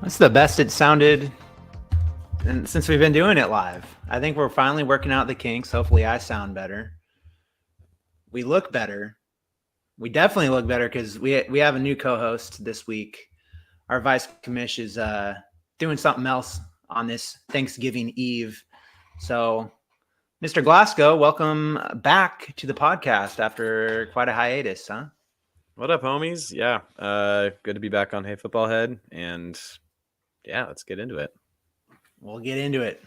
That's the best it sounded and since we've been doing it live. I think we're finally working out the kinks. Hopefully I sound better. We look better. We definitely look better because we have a new co-host this week. Our vice commish is doing something else on this Thanksgiving Eve. So, Mr. Glasgow, welcome back to the podcast after quite a hiatus, huh? What up, homies? Yeah, good to be back on Hey Football Head, and yeah, let's get into it. We'll get into it.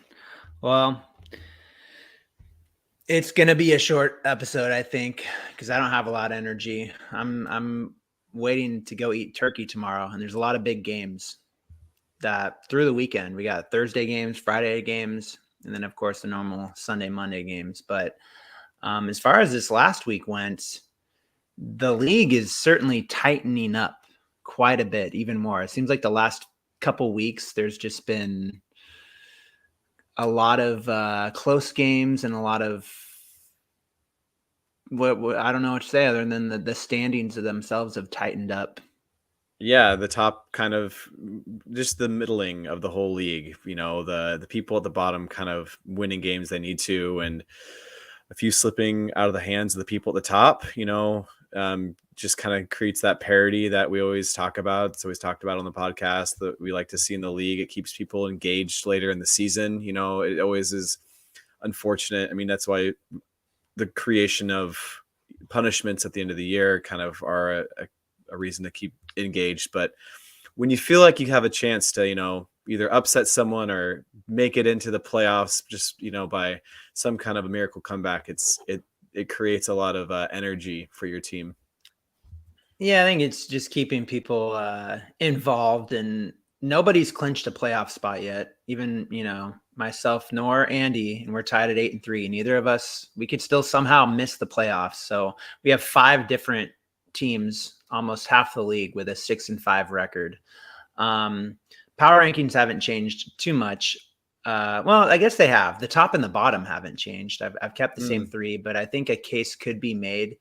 Well, it's gonna be a short episode, I think, because I don't have a lot of energy. I'm waiting to go eat turkey tomorrow, and there's a lot of big games that through the weekend. We got Thursday games, Friday games, and then of course the normal Sunday, Monday games. But as far as this last week went, the league is certainly tightening up quite a bit, even more. It seems like the last couple weeks there's just been a lot of close games and a lot of what I don't know what to say other than the standings of themselves have tightened up. Yeah, the top kind of just the middling of the whole league. You know, the people at the bottom kind of winning games they need to, and a few slipping out of the hands of the people at the top. You know, just kind of creates that parity that we always talk about. It's always talked about on the podcast that we like to see in the league. It keeps people engaged later in the season. You know, it always is unfortunate. I mean, that's why the creation of punishments at the end of the year kind of are a reason to keep engaged. But when you feel like you have a chance to, you know, either upset someone or make it into the playoffs, just, you know, by some kind of a miracle comeback, it creates a lot of energy for your team. Yeah, I think it's just keeping people involved, and nobody's clinched a playoff spot yet. Even, you know, myself nor Andy, and we're tied at 8-3. Neither of us, we could still somehow miss the playoffs. So we have 5 different teams, almost half the league, with a 6-5 record. Power rankings haven't changed too much. Well, I guess they have. The top and the bottom haven't changed. I've kept the same 3, but I think a case could be made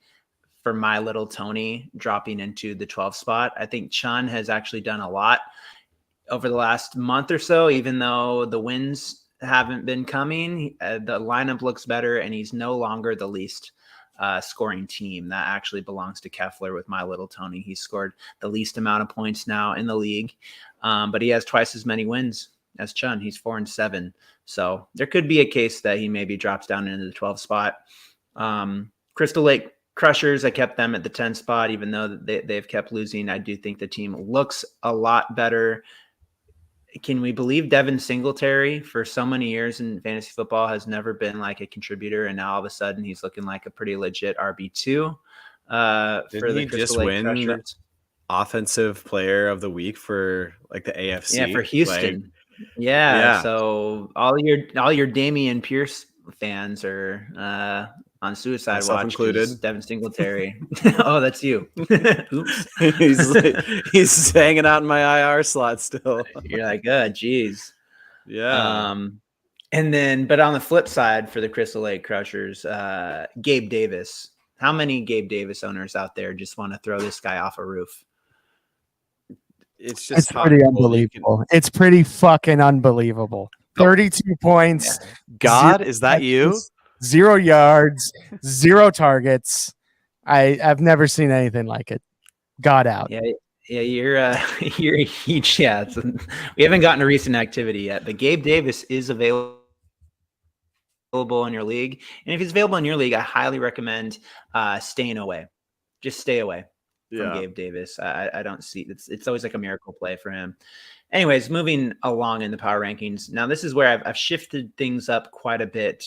for My Little Tony dropping into the 12th spot. I think Chun has actually done a lot over the last month or so, even though the wins haven't been coming. The lineup looks better, and he's no longer the least scoring team. That actually belongs to Keffler with My Little Tony. He's scored the least amount of points now in the league, but he has twice as many wins as Chun. He's 4-7. So there could be a case that he maybe drops down into the 12th spot. Crystal Lake Crushers, I kept them at the 10th spot, even though they've kept losing. I do think the team looks a lot better. Can we believe Devin Singletary for so many years in fantasy football has never been like a contributor, and now all of a sudden he's looking like a pretty legit RB2 for the Crystal Lake Crushers. Offensive player of the week for like the AFC? Yeah, for Houston. Yeah. So all your Damian Pierce fans are on suicide Myself watch, included. Devin Singletary. Oh, that's you. Oops. he's hanging out in my IR slot still. You're like, geez. Yeah. And then, but on the flip side for the Crystal Lake Crushers, Gabe Davis. How many Gabe Davis owners out there just want to throw this guy off a roof? It's pretty unbelievable. It's pretty fucking unbelievable. 32 points. Yeah. God, is that you? 0 yards, 0 targets. I've never seen anything like it. God out. Yeah, you're a huge. Yeah, we haven't gotten to recent activity yet, but Gabe Davis is available in your league, and if he's available in your league, I highly recommend staying away. Just stay away from Gabe Davis. I don't see it's always like a miracle play for him. Anyways, moving along in the power rankings. Now this is where I've shifted things up quite a bit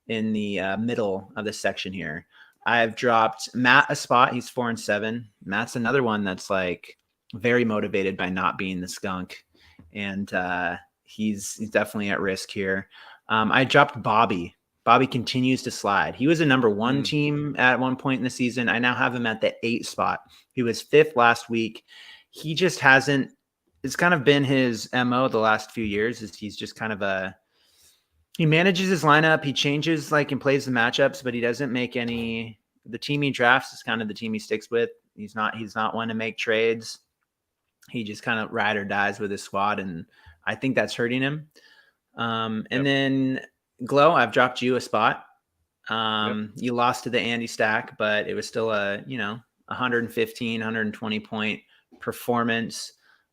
in the middle of this section here. I've dropped Matt a spot. He's 4-7. Matt's another one that's like very motivated by not being the skunk, and he's definitely at risk here. I dropped Bobby. Bobby continues to slide. He was a number 1 team at one point in the season. I now have him at the 8th spot. He was 5th last week. He just hasn't. It's kind of been his MO the last few years. Is he's just kind of he manages his lineup. He changes and plays the matchups, but he doesn't make any. The team he drafts is kind of the team he sticks with. He's not one to make trades. He just kind of ride or dies with his squad, and I think that's hurting him. And then Glow, I've dropped you a spot. You lost to the Andy stack, but it was still a 115, 120 point performance.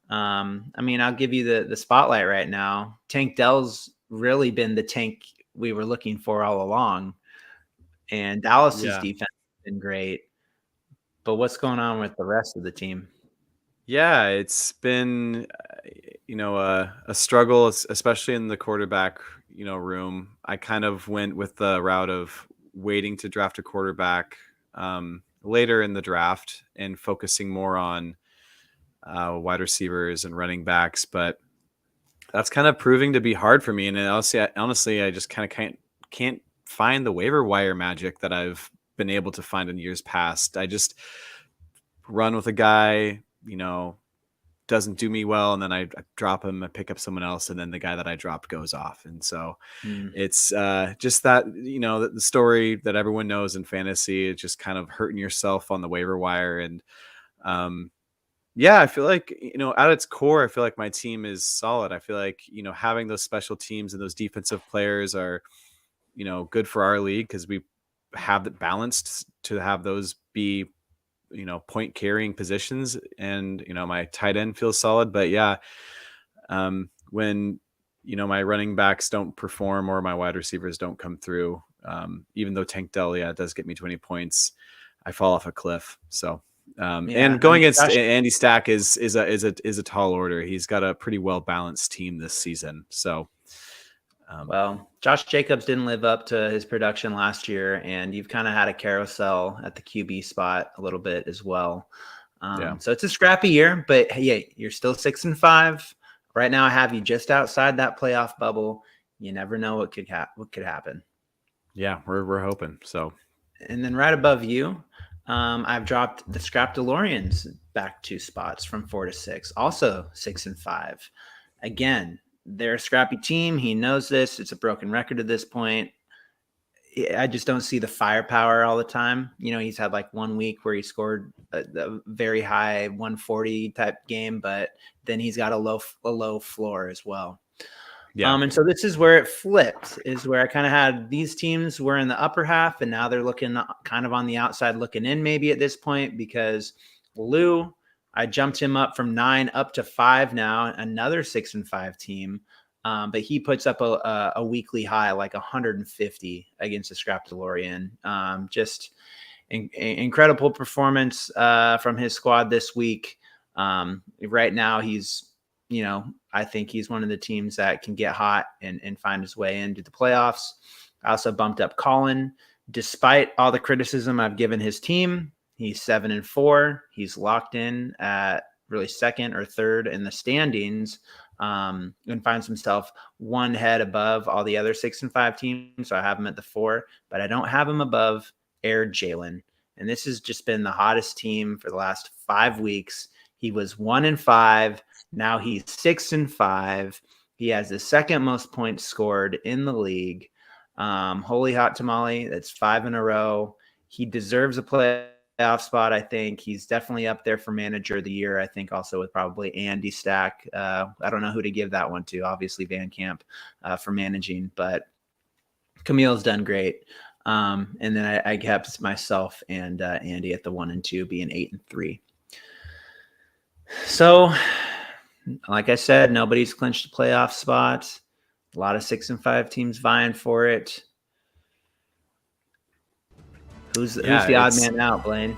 I mean, I'll give you the spotlight right now. Tank Dell's really been the tank we were looking for all along, and Dallas's defense has been great. But what's going on with the rest of the team? Yeah, it's been a struggle, especially in the quarterback room. I kind of went with the route of waiting to draft a quarterback later in the draft and focusing more on wide receivers and running backs, but that's kind of proving to be hard for me. And honestly, I just kind of can't find the waiver wire magic that I've been able to find in years past. I just run with a guy, doesn't do me well, and then I drop him, I pick up someone else, and then the guy that I dropped goes off. And so it's just that, the story that everyone knows in fantasy. It's just kind of hurting yourself on the waiver wire. And I feel like, at its core, I feel like my team is solid. I feel like, having those special teams and those defensive players are, good for our league, because we have it balanced to have those be point carrying positions, and my tight end feels solid. But when my running backs don't perform or my wide receivers don't come through, even though Tank Dell does get me 20 points, I fall off a cliff. So and going against Andy Stack is a tall order. He's got a pretty well balanced team this season. So well, Josh Jacobs didn't live up to his production last year, and you've kind of had a carousel at the QB spot a little bit as well. So it's a scrappy year, but hey, you're still 6-5 right now. I have you just outside that playoff bubble. You never know what could happen. Yeah, we're hoping so. And then right above you, I've dropped the Scrap DeLoreans back 2 spots from 4 to 6, also 6-5. Again, they're a scrappy team. He knows this. It's a broken record at this point. I just don't see the firepower all the time. He's had like 1 week where he scored a very high 140 type game, but then he's got a low floor as well. Yeah. And so this is where it flipped, is where I kind of had these teams were in the upper half, and now they're looking kind of on the outside looking in maybe at this point, because Lou, I jumped him up from 9 up to 5 now, another 6-5 team. But he puts up a weekly high, like 150 against the Scrap DeLorean. Just incredible performance from his squad this week. Right now he's, I think he's one of the teams that can get hot and find his way into the playoffs. I also bumped up Colin. Despite all the criticism I've given his team, he's 7-4. He's locked in at really 2nd or 3rd in the standings, and finds himself 1 head above all the other 6-5 teams. So I have him at the 4, but I don't have him above Air Jalen. And this has just been the hottest team for the last 5 weeks. He was 1-5. Now he's 6-5. He has the 2nd most points scored in the league. Holy hot tamale. That's 5 in a row. He deserves a playoff spot. I think he's definitely up there for manager of the year. I think also with probably Andy Stack. I don't know who to give that one to. Obviously Van Camp for managing, but Camille's done great. And then I kept myself and Andy at the 1 and 2, being 8-3. So, like I said, nobody's clinched a playoff spot. A lot of 6-5 teams vying for it. Who's the odd man out, Blaine?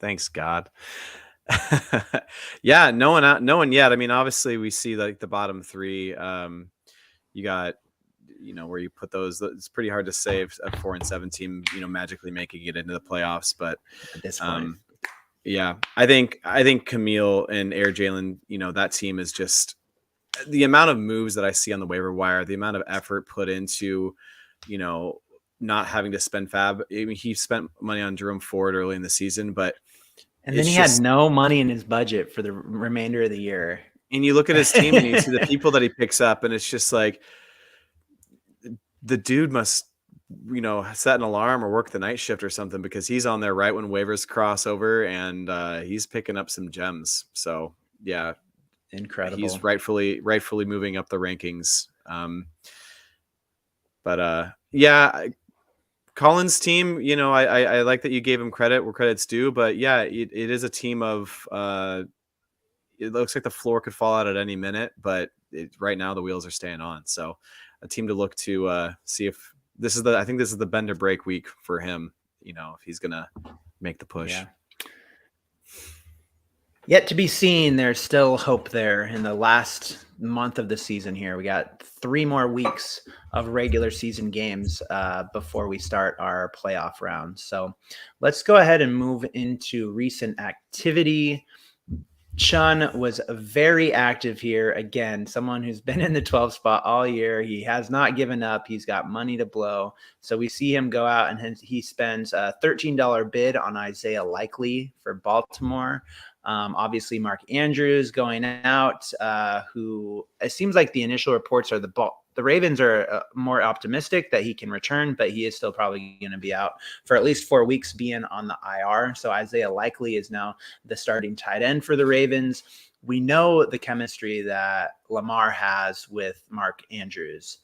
Thanks, God. Yeah, no one yet. I mean, obviously we see like the bottom 3. You got, where you put those. It's pretty hard to say if a 4-7 team, magically making it into the playoffs. But at this point, yeah, I think Camille and Air Jalen, that team is just the amount of moves that I see on the waiver wire, the amount of effort put into, not having to spend fab. I mean, he spent money on Jerome Ford early in the season, but and then he had no money in his budget for the remainder of the year. And you look at his team and you see the people that he picks up, and it's just like the dude must set an alarm or work the night shift or something, because he's on there right when waivers cross over, and he's picking up some gems. So yeah, Incredible. he's rightfully moving up the rankings. But yeah, Collins' team, I like that you gave him credit where credit's due, but yeah, it is a team of it looks like the floor could fall out at any minute, but right now the wheels are staying on. So a team to look to see if I think this is the bend or break week for him, if he's going to make the push. Yeah. Yet to be seen. There's still hope there in the last month of the season here. We got 3 more weeks of regular season games before we start our playoff round. So let's go ahead and move into recent activity. Chun was very active here. Again, someone who's been in the 12 spot all year. He has not given up. He's got money to blow. So we see him go out and he spends a $13 bid on Isaiah Likely for Baltimore. Obviously, Mark Andrews going out, who it seems like the initial reports are the Ravens are more optimistic that he can return, but he is still probably going to be out for at least 4 weeks being on the IR. So Isaiah Likely is now the starting tight end for the Ravens. We know the chemistry that Lamar has with Mark Andrews.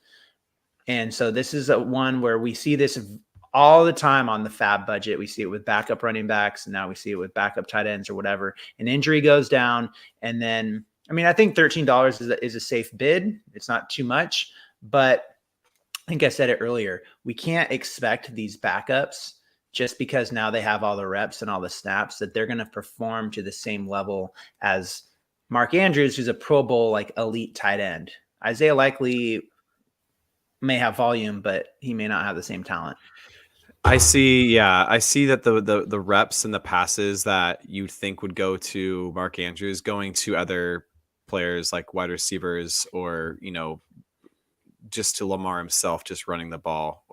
And so this is one where we see this all the time on the fab budget. We see it with backup running backs. And now we see it with backup tight ends or whatever. An injury goes down. And then, I think $13 is a safe bid. It's not too much, but I think I said it earlier. We can't expect these backups just because now they have all the reps and all the snaps that they're going to perform to the same level as Mark Andrews, who's a Pro Bowl, like elite tight end. Isaiah Likely may have volume, but he may not have the same talent. I see that the reps and the passes that you'd think would go to Mark Andrews going to other players like wide receivers, or just to Lamar himself, just running the ball,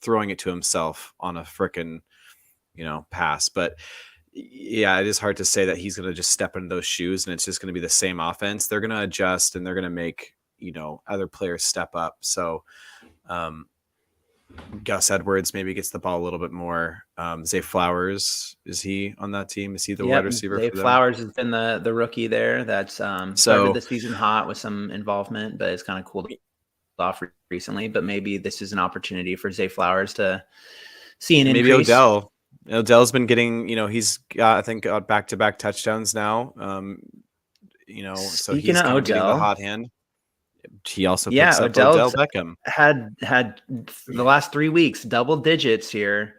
throwing it to himself on a frickin' pass. But yeah, it is hard to say that he's going to just step into those shoes and it's just going to be the same offense. They're going to adjust and they're going to make other players step up. So Gus Edwards maybe gets the ball a little bit more. Zay Flowers, is he on that team? Is he the wide receiver? Zay Flowers has been the rookie there. That's started the season hot with some involvement, but it's kind of cooled off recently. But maybe this is an opportunity for Zay Flowers to see an maybe increase. Odell's been getting, he's got, I think, back-to-back touchdowns now. So he's kind of getting the hot hand. He also picks up Odell Beckham. Had the last 3 weeks double digits here,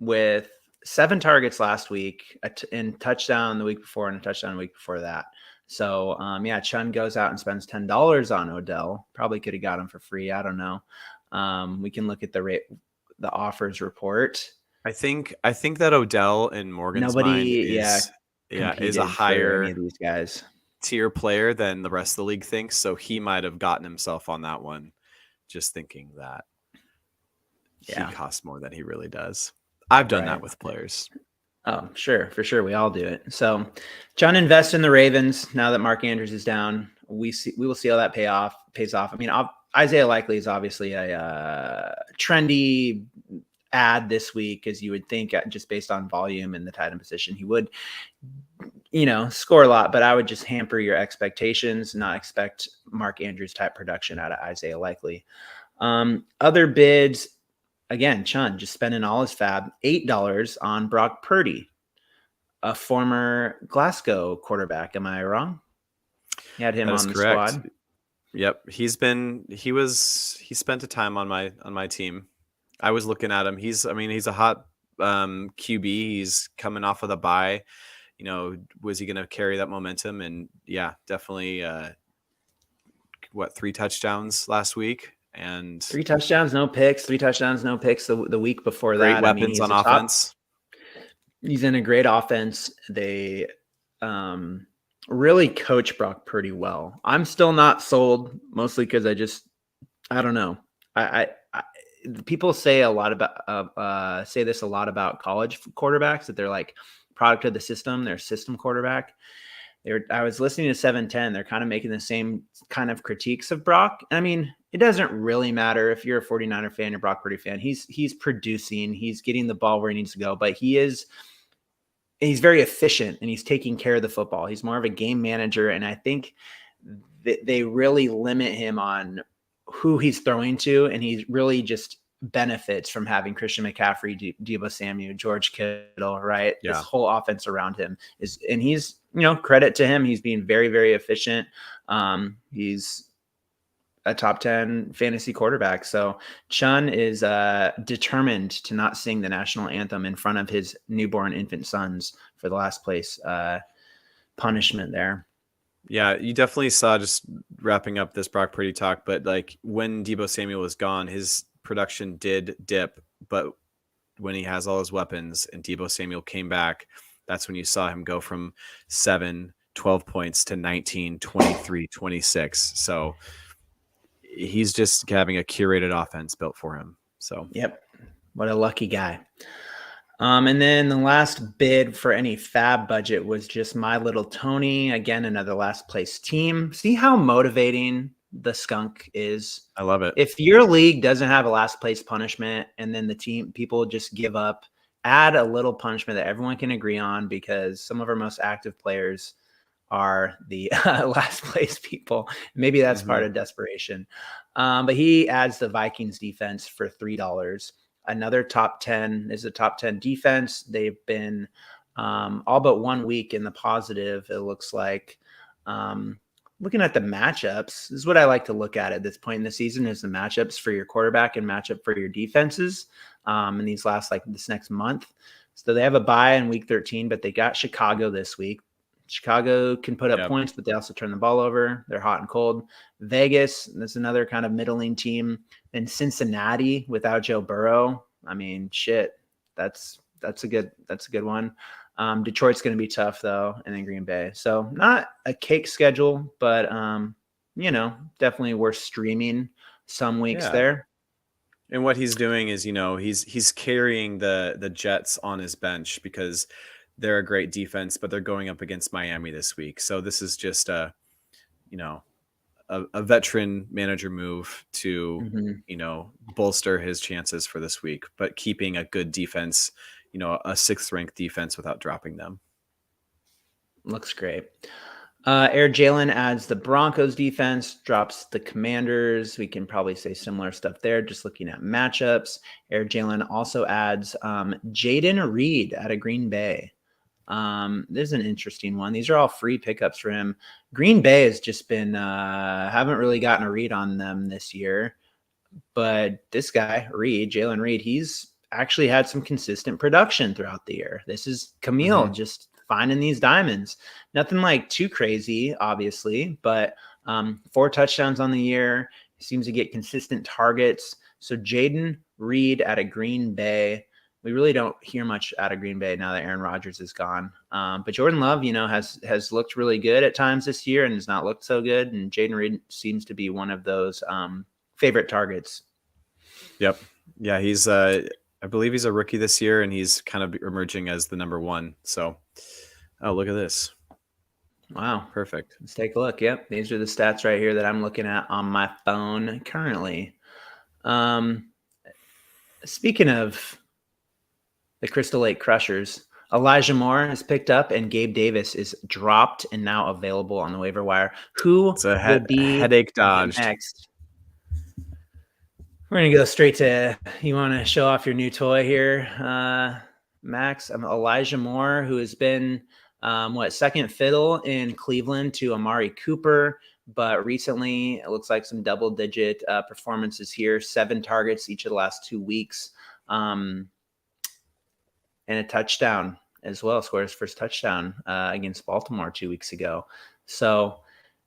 with 7 targets last week, and touchdown the week before, and a touchdown the week before that. So Chun goes out and spends $10 on Odell. Probably could have got him for free. I don't know. We can look at the offers report. I think that Odell in Morgan's mind is a higher any of these guys tier player than the rest of the league thinks. So he might have gotten himself on that one, just thinking that he costs more than he really does. I've done that with players. Oh, sure. For sure. We all do it. So John invests in the Ravens now that Mark Andrews is down. We will see how that pays off. Isaiah Likely is obviously a trendy ad this week, as you would think, just based on volume and the tight end position. He would, score a lot, but I would just hamper your expectations, not expect Mark Andrews type production out of Isaiah Likely. Other bids, again, Chun just spending all his fab, $8 on Brock Purdy, a former Glasgow quarterback. Am I wrong? He had him on the squad. Yep. He spent a time on my team. I was looking at him. He's a hot QB. He's coming off of the bye. Was he going to carry that momentum? And yeah, definitely 3 touchdowns last week, and 3 touchdowns, no picks, 3 touchdowns, no picks the week before great that. Weapons on offense. He's in a great offense. They really coach Brock Purdy well. I'm still not sold, mostly because I don't know. People say a lot about say this a lot about college quarterbacks, that they're like product of the system. They're a system quarterback. I was listening to 710. They're kind of making the same kind of critiques of Brock. It's it doesn't really matter if you're a 49er fan or Brock Purdy fan. He's producing, he's getting the ball where he needs to go, but he's very efficient and he's taking care of the football. He's more of a game manager, and I think they really limit him on who he's throwing to, and he really just benefits from having Christian McCaffrey, Deebo Samuel, George Kittle, right? Yeah. This whole offense around him and he's, credit to him. He's being very, very efficient. He's a top 10 fantasy quarterback. So Chun is determined to not sing the national anthem in front of his newborn infant sons for the last place punishment there. Yeah, you definitely saw, just wrapping up this Brock Purdy talk, but like when Deebo Samuel was gone, his production did dip, but when he has all his weapons and Deebo Samuel came back, that's when you saw him go from 7, 12 points to 19, 23, 26. So he's just having a curated offense built for him. So, yep. What a lucky guy. And then the last bid for any fab budget was just My Little Tony. Again, another last place team. See how motivating the skunk is? I love it. If your league doesn't have a last place punishment and then people just give up, add a little punishment that everyone can agree on, because some of our most active players are the last place people. Maybe that's part of desperation. But he adds the Vikings defense for $3. Another top 10 is a top 10 defense. They've been all but 1 week in the positive, it looks like. Looking at the matchups, this is what I like to look at this point in the season, is the matchups for your quarterback and matchup for your defenses in these this next month. So they have a bye in week 13, but they got Chicago this week. Chicago can put up points, but they also turn the ball over. They're hot and cold. Vegas, that's another kind of middling team. And Cincinnati without Joe Burrow. I mean, shit, that's a good one. Detroit's going to be tough though, and then Green Bay. So not a cake schedule, but definitely worth streaming some weeks there. And what he's doing is, he's carrying the Jets on his bench because they're a great defense, but they're going up against Miami this week. So this is just a veteran manager move to, bolster his chances for this week, but keeping a good defense, a 6th ranked defense without dropping them. Looks great. Air Jalen adds the Broncos defense, drops the Commanders. We can probably say similar stuff there, just looking at matchups. Air Jalen also adds Jaden Reed out of Green Bay. This is an interesting one. These are all free pickups for him. Green Bay has just been haven't really gotten a read on them this year, but this guy Jalen Reed, he's actually had some consistent production throughout the year. This is Camille just finding these diamonds. Nothing like too crazy, obviously, but 4 touchdowns on the year. He seems to get consistent targets. So Jaden Reed out of Green Bay. We really don't hear much out of Green Bay now that Aaron Rodgers is gone. But Jordan Love, has looked really good at times this year and has not looked so good. And Jaden Reed seems to be one of those favorite targets. Yep. Yeah, he's I believe he's a rookie this year, and he's kind of emerging as the number 1. So, look at this. Wow. Perfect. Let's take a look. Yep. These are the stats right here that I'm looking at on my phone currently. Speaking of the Crystal Lake Crushers, Elijah Moore is picked up and Gabe Davis is dropped and now available on the waiver wire. Who will be headache dodged next? We're going to go straight to, you want to show off your new toy here, Max? I'm Elijah Moore, who has been, second fiddle in Cleveland to Amari Cooper, but recently it looks like some double-digit performances here, 7 targets each of the last 2 weeks, and a touchdown as well. Scored his first touchdown against Baltimore 2 weeks ago. So,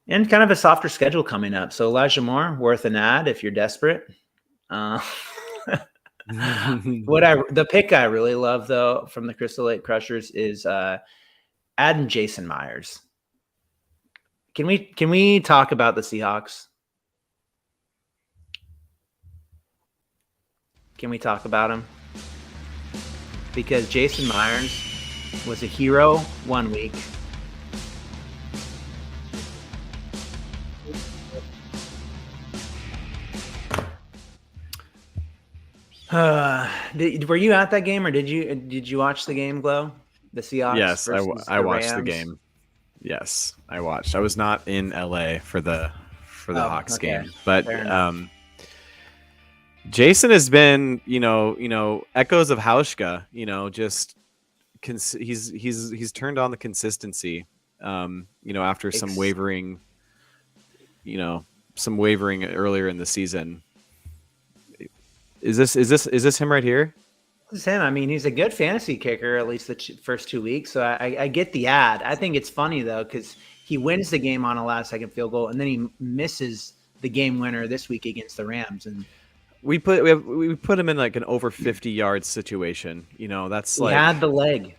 and kind of a softer schedule coming up. So Elijah Moore, worth an ad if you're desperate. The pick I really love though from the Crystal Lake Crushers is adding Jason Myers. Can we talk about the Seahawks? Can we talk about him? Because Jason Myers was a hero 1 week. Were you at that game, or did you watch the game, Glow? The Seahawks Yes, versus I the watched the Rams. game. Yes, I watched. I was not in LA for the Oh, Hawks okay, game, but fair enough. Jason has been, echoes of Hauschka, just he's turned on the consistency, after Ex- some wavering earlier in the season. Is this him right here? This is him. I mean, he's a good fantasy kicker, at least the first 2 weeks. So I get the ad. I think it's funny though, because he wins the game on a last second field goal, and then he misses the game winner this week against the Rams, and We put him in like an over 50-yard situation. That's he like, had the leg.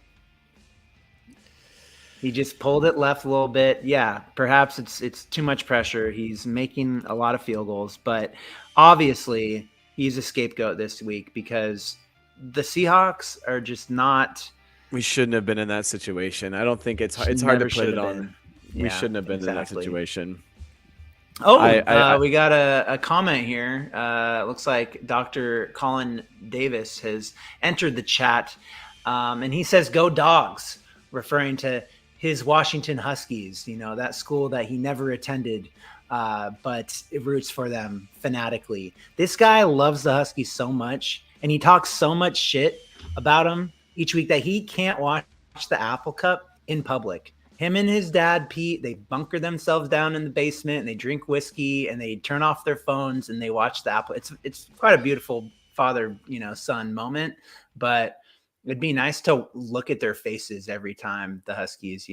He just pulled it left a little bit. Yeah, perhaps it's too much pressure. He's making a lot of field goals, but obviously he's a scapegoat this week because the Seahawks are just not. we shouldn't have been in that situation. I don't think it's hard to Never put should it have on. been. We Yeah, shouldn't have been in that exactly. situation. Oh, we got a comment here. Looks like Dr. Colin Davis has entered the chat, and he says, "Go Dogs," referring to his Washington Huskies. That school that he never attended, but it roots for them fanatically. This guy loves the Huskies so much, and he talks so much shit about them each week that he can't watch the Apple Cup in public. Him and his dad, Pete, they bunker themselves down in the basement and they drink whiskey and they turn off their phones and they watch the Apple. It's quite a beautiful father, son moment, but it'd be nice to look at their faces every time the Huskies,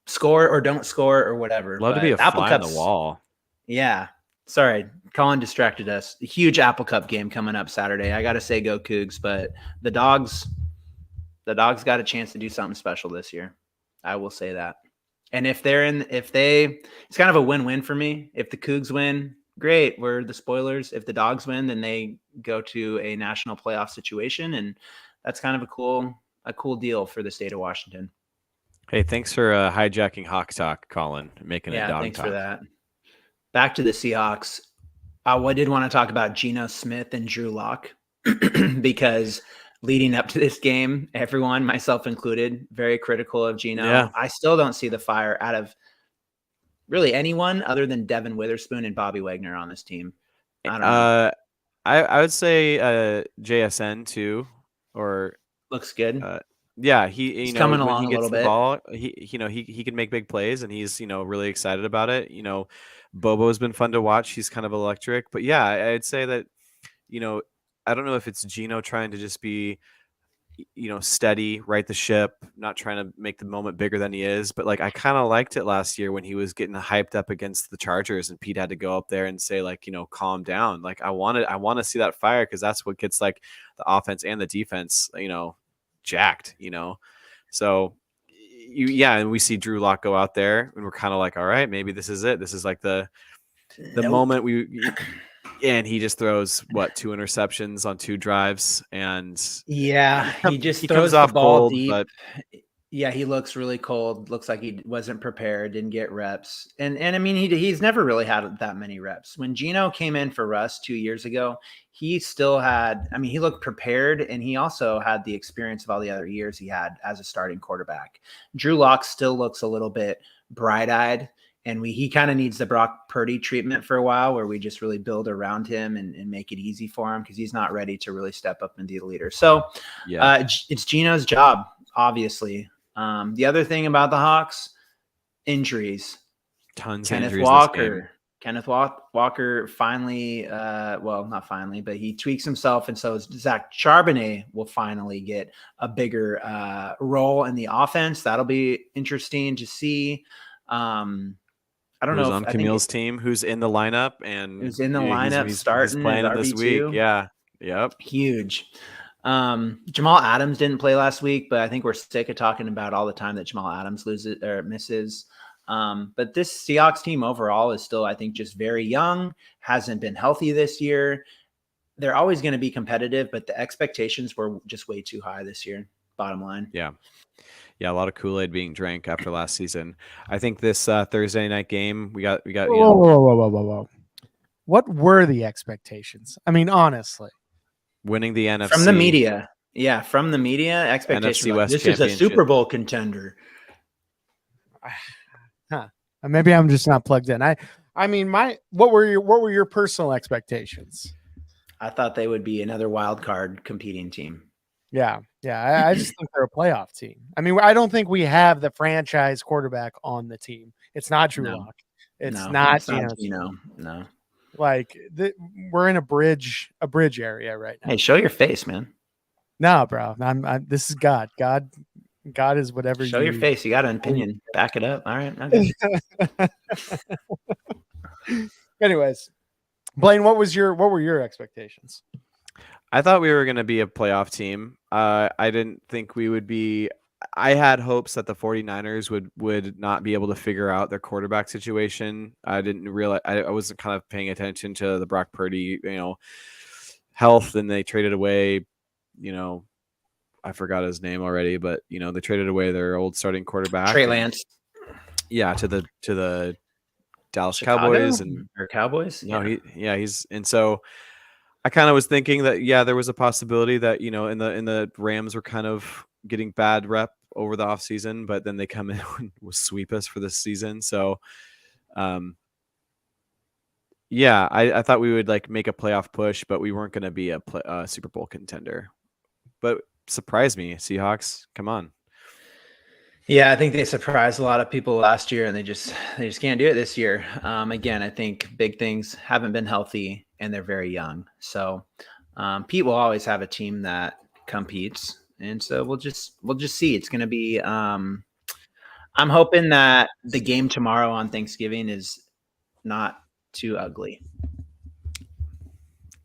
score or don't score or whatever. Love to be a Apple fly on the Cups, wall. yeah. Sorry, Colin distracted us. A huge Apple Cup game coming up Saturday. I got to say go Cougs, but the Dogs got a chance to do something special this year. I will say that. And it's kind of a win-win for me. If the Cougs win, great. We're the spoilers. If the Dogs win, then they go to a national playoff situation. And that's kind of a cool deal for the state of Washington. Hey, thanks for hijacking Hawk Talk, Colin, making it dog thanks talk. for that. Back to the Seahawks. I did want to talk about Geno Smith and Drew Lock because leading up to this game, everyone, myself included, very critical of Geno. Yeah. I still don't see the fire out of really anyone other than Devin Witherspoon and Bobby Wagner on this team. I don't know. I would say JSN too, or Looks good. yeah, he's coming when along he a gets little the bit. ball, he can make big plays, and he's really excited about it. Bobo's been fun to watch. He's kind of electric, but yeah, I'd say that I don't know if it's Geno trying to just be steady, right the ship, not trying to make the moment bigger than he is. But like, I kind of liked it last year when he was getting hyped up against the Chargers and Pete had to go up there and say like, calm down. Like I want to see that fire, because that's what gets like the offense and the defense, jacked, So and we see Drew Lock go out there and we're kind of like, all right, maybe this is it. This is like the moment and he just throws 2 interceptions on 2 drives, and he just he throws comes off the ball cold, deep. but yeah, he looks really cold. Looks like he wasn't prepared, didn't get reps. And I mean, he's never really had that many reps. When Geno came in for Russ 2 years ago, he still had, I mean, he looked prepared, and he also had the experience of all the other years he had as a starting quarterback. Drew Lock still looks a little bit bright-eyed, and he kind of needs the Brock Purdy treatment for a while, where we just really build around him and make it easy for him, because he's not ready to really step up and be the leader. So it's Geno's job, obviously. The other thing about the Hawks, injuries. Tons Kenneth of injuries Walker. Kenneth Walker finally, not finally, but he tweaks himself, and so Zach Charbonnet will finally get a bigger role in the offense. That'll be interesting to see. I don't know. On Camille's team, who's in the lineup, and who's in the lineup starting he's playing this week. Yeah, yep, huge. Jamal Adams didn't play last week, but I think we're sick of talking about all the time that Jamal Adams loses or misses. But this Seahawks team overall is still, I think, just very young, hasn't been healthy this year. They're always going to be competitive, but the expectations were just way too high this year, bottom line. Yeah, a lot of Kool-Aid being drank after last season. I think this Thursday night game, we got. Whoa. What were the expectations? I mean, honestly. winning the NFC From the media. Yeah, from the media, expectations NFC like, West this is a championship. Super Bowl contender. Maybe I'm just not plugged in. I mean, what were your personal expectations? I thought they would be another wild card competing team. Yeah. I just think they're a playoff team. I mean, I don't think we have the franchise quarterback on the team. It's not Drew Lock. It's not Geno. No. Like we're in a bridge area right now. Hey, show your face, man. No, bro. This is God. God is whatever. Show your face. You got an opinion. Back it up. All right. Okay. Anyways, Blaine, what were your expectations? I thought we were going to be a playoff team. I didn't think we would be. I had hopes that the 49ers would not be able to figure out their quarterback situation. I didn't realize I wasn't kind of paying attention to the Brock Purdy, health, and they traded away, I forgot his name already, but they traded away their old starting quarterback, Trey Lance. Yeah, to the Dallas Chicago? Cowboys or Cowboys. No, he's and so I kind of was thinking that there was a possibility that in the Rams were kind of getting bad rep over the offseason, but then they come in and will sweep us for this season. So, I thought we would make a playoff push, but we weren't going to be a Super Bowl contender. But surprised me, Seahawks. Come on. Yeah, I think they surprised a lot of people last year, and they just can't do it this year. Again, I think big things haven't been healthy, and they're very young. So Pete will always have a team that competes, and so we'll just see. It's going to be. I'm hoping that the game tomorrow on Thanksgiving is not too ugly.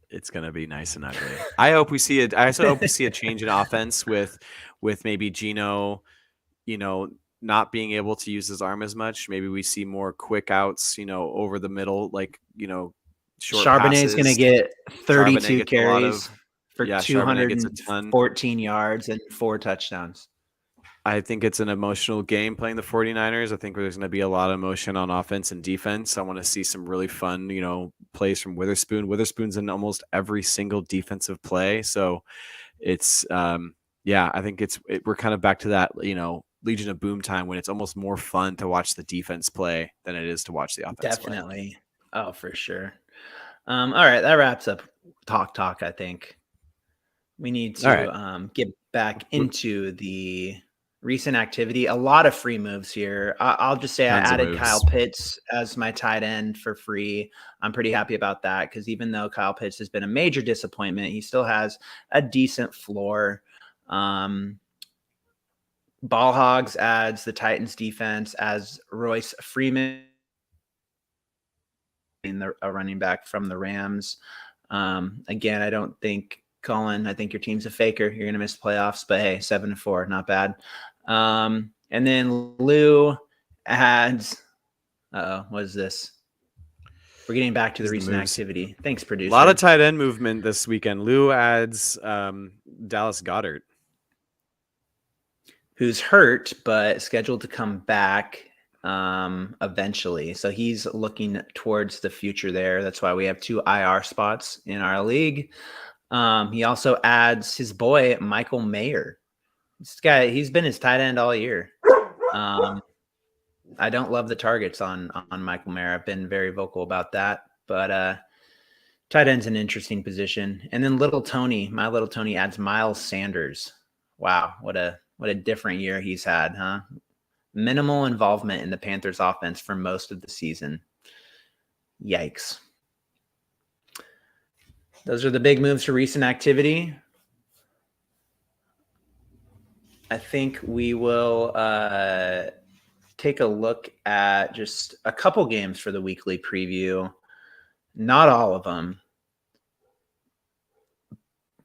It's going to be nice and ugly. I hope we see it. I also hope we see a change in offense with maybe Geno, not being able to use his arm as much. Maybe we see more quick outs, over the middle, short Charbonnet's going to get 32 carries for Charbonnet 214 yards and 4 touchdowns. I think it's an emotional game playing the 49ers. I think there's going to be a lot of emotion on offense and defense. I want to see some really fun, plays from Witherspoon. Witherspoon's in almost every single defensive play. So it's, I think we're kind of back to that, Legion of Boom time when it's almost more fun to watch the defense play than it is to watch the offense Definitely. Play. Oh, for sure. All right. That wraps up talk. I think we need to get back into the recent activity. A lot of free moves here. I'll just say I added Kyle Pitts as my tight end for free. I'm pretty happy about that because even though Kyle Pitts has been a major disappointment, he still has a decent floor. Ball Hogs adds the Titans defense as Royce Freeman, a running back from the Rams. Again, I don't think Colin, I think your team's a faker. You're going to miss the playoffs, but hey, 7-4, not bad. And then Lou adds, what is this? We're getting back to the recent activity. Thanks, producer. A lot of tight end movement this weekend. Lou adds Dallas Goedert, who's hurt but scheduled to come back eventually. So he's looking towards the future there. That's why we have 2 IR spots in our league. He also adds his boy, Michael Mayer. This guy, he's been his tight end all year. I don't love the targets on Michael Mayer. I've been very vocal about that, but tight end's an interesting position. And then my little Tony adds Miles Sanders. Wow, what a different year he's had, huh? Minimal involvement in the Panthers offense for most of the season. Yikes. Those are the big moves for recent activity. I think we will take a look at just a couple games for the weekly preview. Not all of them.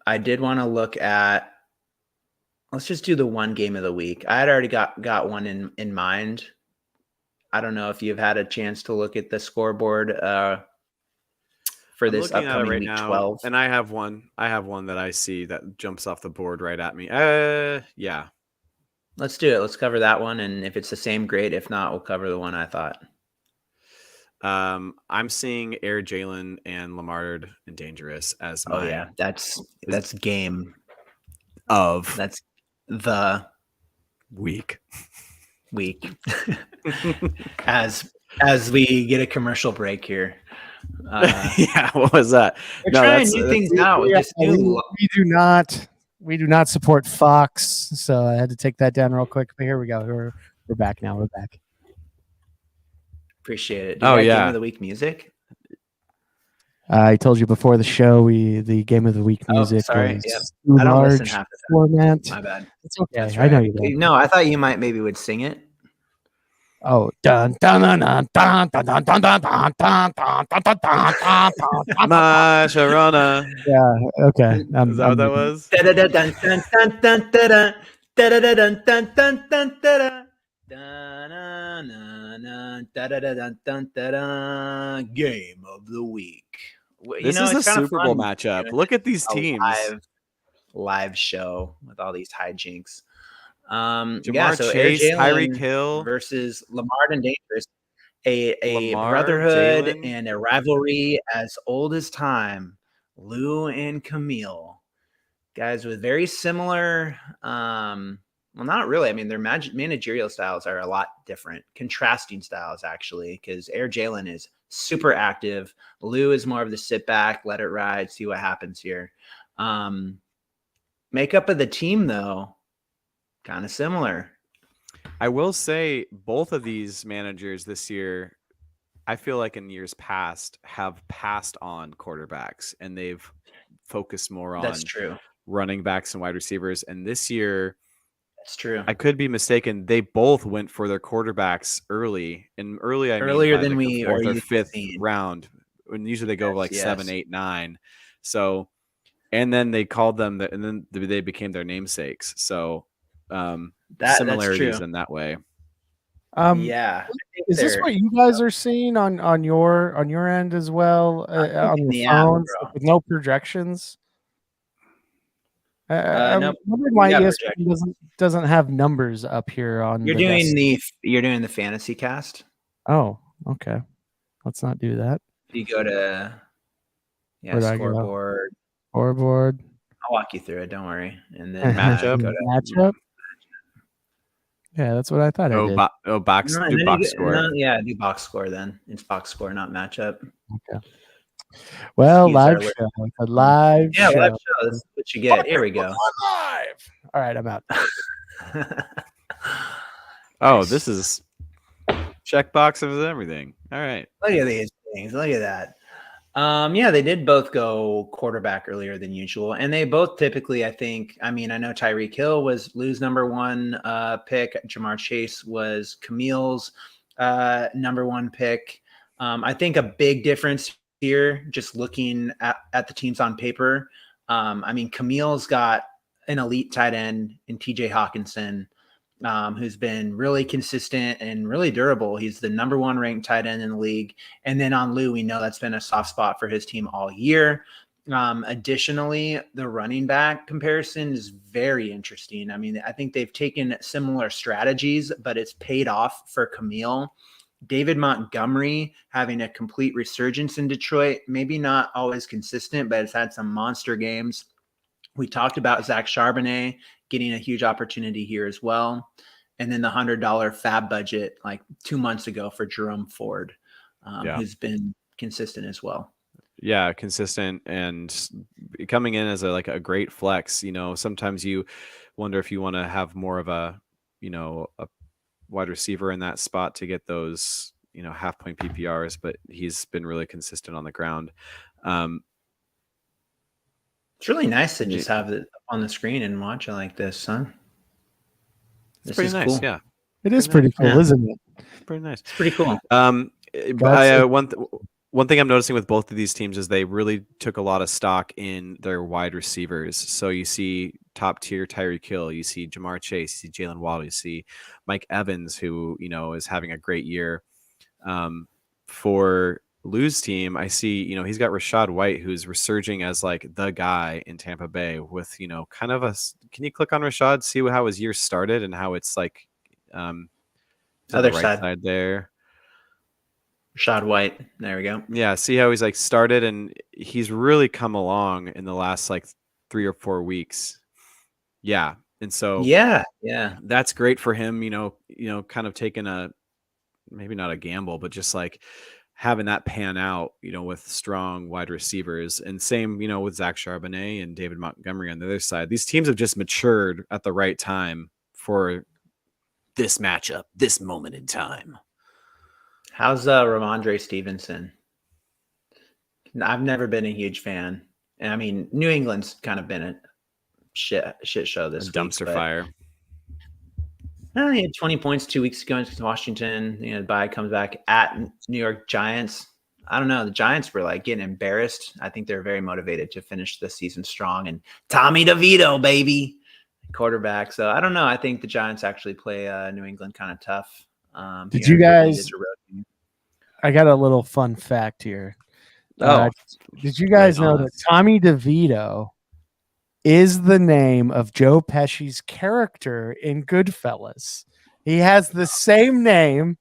I did want to look at, let's just do the one game of the week. I had already got one in mind. I don't know if you've had a chance to look at the scoreboard for this upcoming week 12. And I have one that I see that jumps off the board right at me. Yeah. Let's do it. Let's cover that one. And if it's the same, great. If not, we'll cover the one I thought. I'm seeing Air Jalen and Lamard and Dangerous as my. Oh yeah, that's game. Of That's the week. as we get a commercial break here. Yeah, what was that? We're trying new things out with this new. We do not support Fox, so I had to take that down real quick. But here we go. We're back now. We're back. Appreciate it. Do you Game of the Week music? I told you before the show, the Game of the Week music. Sorry, yeah. I don't listen half the format. My bad. It's okay. Right. I know you don't. No, I thought you maybe would sing it. Oh, dun dun dun dun dun dun dun dun dun dun dun dun dun dun. My Sharona. Yeah. Okay. Is that what that was? Game of the Week. This is a Super Bowl matchup. Look at these teams. Live show with all these hijinks. Jamar Chase, Tyreek Hill versus Lamar and Dangerous. A brotherhood Jalen. And a rivalry as old as time. Lou and Camille. Guys with very similar well, not really. I mean, their managerial styles are a lot different, contrasting styles, actually, because Air Jalen is super active. Lou is more of the sit back, let it ride, see what happens here. Makeup of the team, though, kind of similar. I will say both of these managers this year, I feel like in years past, have passed on quarterbacks, and they've focused more on running backs and wide receivers. And this year, that's true. I could be mistaken. They both went for their quarterbacks early, and earlier than the fourth or fifth round. And usually they go 7, 8, 9. So, and then they called them, and then they became their namesakes. So, similarities in that way. Yeah. Is this what you guys are seeing on your end as well on your phones with no projections? I'm wondering why ESPN doesn't have numbers up here on. You're doing the fantasy cast. Oh, okay. Let's not do that. You go to scoreboard. Scoreboard. I'll walk you through it. Don't worry. And then matchup. Yeah, that's what I thought. Do box score. Do box score then. It's box score, not matchup. Okay. Well, live show. Live show. Live show. That's what you get. Here we go. Live. All right, I'm out. This is checkbox of everything. All right. Look at these things. Look at that. They did both go quarterback earlier than usual, and they both typically, I know Tyreek Hill was Lou's number one pick. Jamar Chase was Camille's number one pick. I think a big difference here, just looking at the teams on paper. Camille's got an elite tight end in TJ Hawkinson, who's been really consistent and really durable. He's the number one ranked tight end in the league. And then on Lou, we know that's been a soft spot for his team all year. Additionally, the running back comparison is very interesting. I think they've taken similar strategies, but it's paid off for Camille. David Montgomery having a complete resurgence in Detroit, maybe not always consistent, but it's had some monster games. We talked about Zach Charbonnet getting a huge opportunity here as well. And then the $100 fab budget like 2 months ago for Jerome Ford, who's been consistent as well. Yeah, consistent and coming in as a great flex. Sometimes you wonder if you want to have more of a wide receiver in that spot to get those, half point PPRs, but he's been really consistent on the ground. It's really nice to just have it on the screen and watch it like this, huh? It's pretty nice. Cool. Yeah, it is pretty cool, isn't it? Pretty nice. It's pretty cool. One thing I'm noticing with both of these teams is they really took a lot of stock in their wide receivers. So you see top tier Tyreek Hill, you see Jamar Chase, you see Jalen Waddle, you see Mike Evans, who is having a great year. For Lou's team, I see he's got Rachaad White, who's resurging as the guy in Tampa Bay with kind of a. Can you click on Rachaad, see how his year started and how it's other side there. Rashad White. There we go. Yeah, see how he's like started, and he's really come along in the last like 3 or 4 weeks. Yeah, and so yeah, that's great for him. Kind of taking a maybe not a gamble, but just like having that pan out. With strong wide receivers, and same with Zach Charbonnet and David Montgomery on the other side. These teams have just matured at the right time for this matchup, this moment in time. How's Ramondre Stevenson? I've never been a huge fan. And I mean, New England's kind of been a shit show this week. Dumpster fire. He had 20 points 2 weeks ago against Washington. Bye comes back at New York Giants. I don't know. The Giants were like getting embarrassed. I think they're very motivated to finish the season strong. And Tommy DeVito, baby, quarterback. So I don't know. I think the Giants actually play New England kind of tough. Did you guys? I got a little fun fact here. Did you guys know that Tommy DeVito is the name of Joe Pesci's character in Goodfellas? He has the same name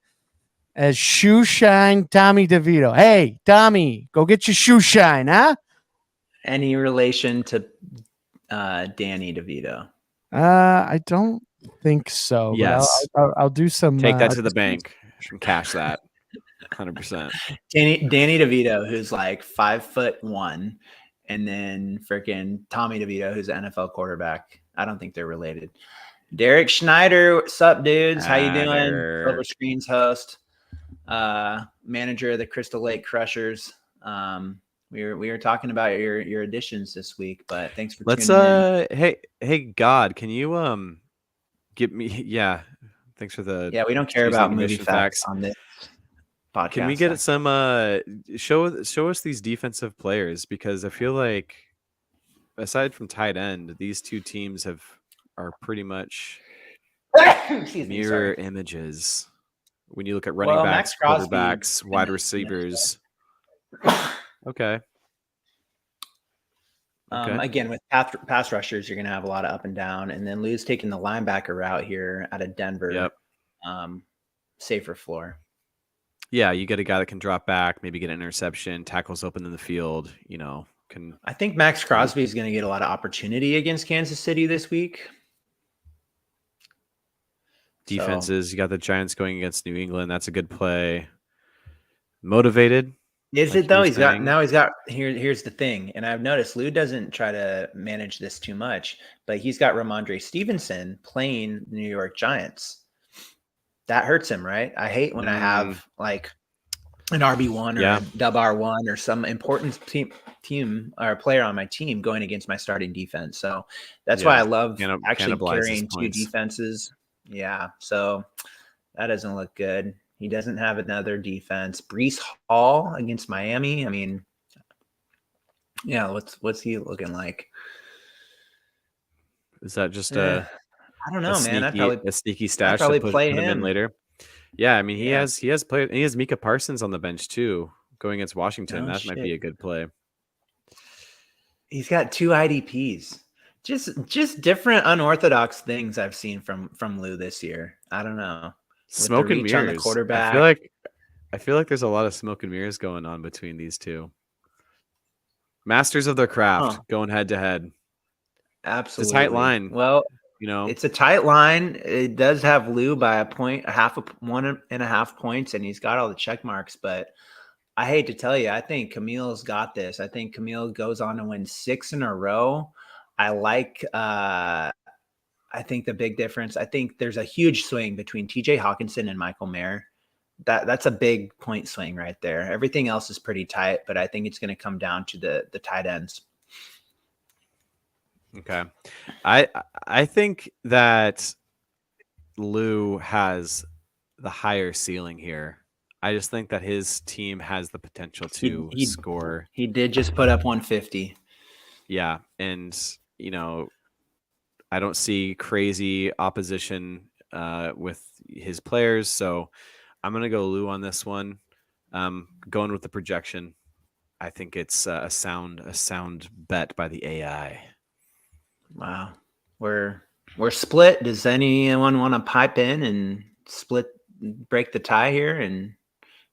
as Shoe Shine Tommy DeVito. Hey, Tommy, go get your shoe shine, huh? Any relation to Danny DeVito? I don't think so. Yes. But I'll do some. Take that to the bank and cash that. 100%. Danny DeVito, who's like 5'1", and then freaking Tommy DeVito, who's an NFL quarterback. I don't think they're related. Derek Schneider, what's up, dudes? How you doing? Silver Screens host, manager of the Crystal Lake Crushers. We were talking about your additions this week, but thanks for tuning in. Hey God, can you give me thanks for the we don't care about movie facts on this podcast. Can we get some show us these defensive players, because I feel like aside from tight end, these two teams are pretty much mirror images when you look at running backs, quarterbacks, wide receivers. Okay. Again, with pass rushers, you're going to have a lot of up and down, and then Lou's taking the linebacker route here out of Denver. Yep. Safer floor. Yeah, you get a guy that can drop back, maybe get an interception, tackles open in the field. I think Max Crosby is going to get a lot of opportunity against Kansas City this week. Defenses, you got the Giants going against New England. That's a good play. Motivated. Is it though? He's got here's the thing. And I've noticed Lou doesn't try to manage this too much, but he's got Ramondre Stevenson playing the New York Giants. That hurts him, right? I hate when I have like an RB1 or a dub R1 or some important team or player on my team going against my starting defense. So that's why I love actually carrying two defenses. Yeah. So that doesn't look good. He doesn't have another defense. Breece Hall against Miami. I mean, what's he looking like? Is that just I don't know, man. A sneaky stash to put him in later. Yeah, I mean he has played. And he has Micah Parsons on the bench too, going against Washington. That might be a good play. He's got 2 IDPs. Just different unorthodox things I've seen from Lou this year. I don't know. Smoke and mirrors. On the quarterback. I feel like there's a lot of smoke and mirrors going on between these two. Masters of their craft, going head to head. Absolutely. It's a tight line. Well, it's a tight line. It does have Lou by 1.5 points, and he's got all the check marks. But I hate to tell you, I think Camille's got this. I think Camille goes on to win 6 in a row. I think the big difference, I think there's a huge swing between TJ Hawkinson and Michael Mayer. That's a big point swing right there. Everything else is pretty tight, but I think it's going to come down to the tight ends. Okay. I think that Lou has the higher ceiling here. I just think that his team has the potential to score. He did just put up 150. Yeah, and I don't see crazy opposition with his players, so I'm going to go Lou on this one. Going with the projection. I think it's a sound bet by the AI. Wow. We're split. Does anyone want to pipe in and break the tie here and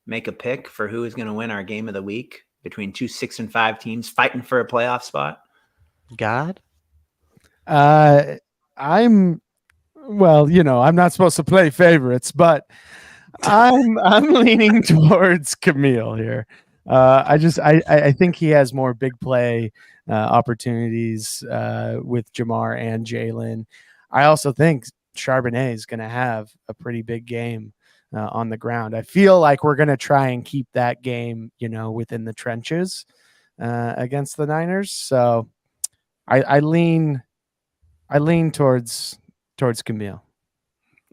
make a pick for who is going to win our game of the week between 2 6-5 teams fighting for a playoff spot? God? I'm not supposed to play favorites, but I'm leaning towards Camille here. I think he has more big play opportunities with Jamar and Jalen. I also think Charbonnet is going to have a pretty big game on the ground. I feel like we're going to try and keep that game, within the trenches against the Niners. So I lean towards Camille.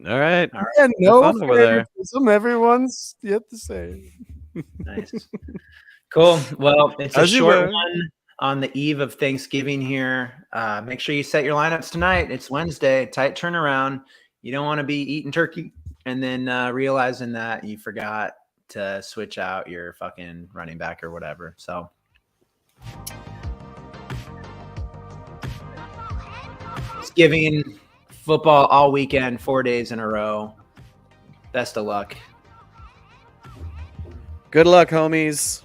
All right. And no fun over there. favoritism. Everyone's yet the same. Nice. Cool. Well, it's a As you short were. one on the eve of Thanksgiving here. Make sure you set your lineups tonight. It's Wednesday, tight turnaround. You don't want to be eating turkey and then realizing that you forgot to switch out your fucking running back or whatever. So Thanksgiving football all weekend, 4 days in a row. Best of luck. Good luck, homies.